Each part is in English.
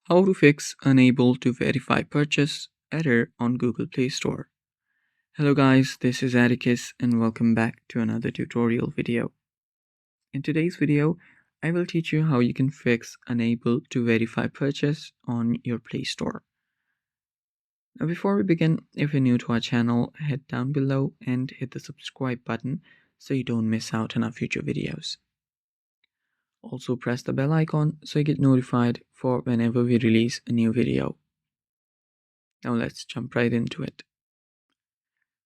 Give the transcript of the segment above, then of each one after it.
How to fix unable to verify purchase error on Google Play Store. Hello guys, this is Atticus and welcome back to another tutorial video. In today's video, I will teach you how you can fix unable to verify purchase on your Play Store. Now before we begin, if you're new to our channel, head down below and hit the subscribe button so you don't miss out on our future videos. Also press the bell icon so you get notified for whenever we release a new video. Now let's jump right into it.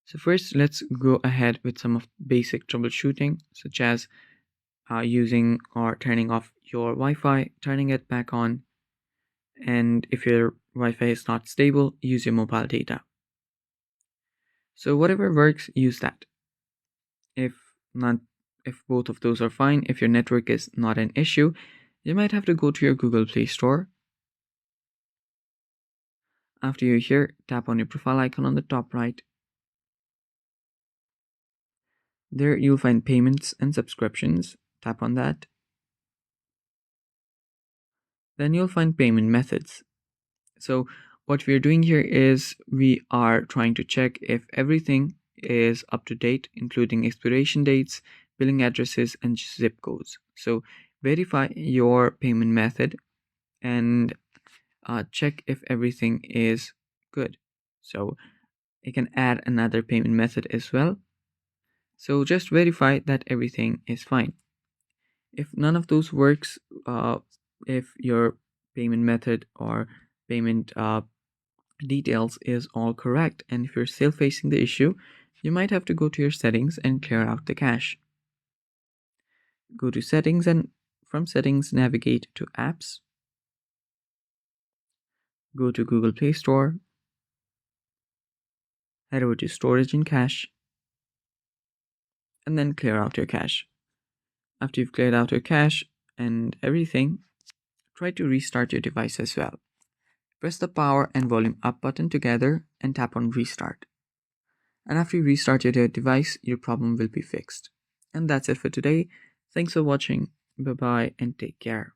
So first, let's go ahead with some of basic troubleshooting, such as using or turning off your Wi-Fi, turning it back on, and if your Wi-Fi is not stable, use your mobile data. So whatever works, use that. If not, if both of those are fine, if your network is not an issue, you might have to go to your Google Play Store. After you're here, tap on your profile icon on the top right. There you'll find payments and subscriptions. Tap on that. Then you'll find payment methods. So what we're doing here is we are trying to check if everything is up to date, including expiration dates, billing addresses, and zip codes. So verify your payment method and check if everything is good. So you can add another payment method as well. So just verify that everything is fine. If none of those works, if your payment method or payment details is all correct, and if you're still facing the issue, you might have to go to your settings and clear out the cache. Go to settings, and from settings navigate to apps. Go to Google Play Store. Head over to storage and cache, and then clear out your cache. After you've cleared out your cache and everything, try to restart your device as well. Press the power and volume up button together and tap on restart. And after you restart your device, your problem will be fixed. And that's it for today. Thanks for watching. Bye bye and take care.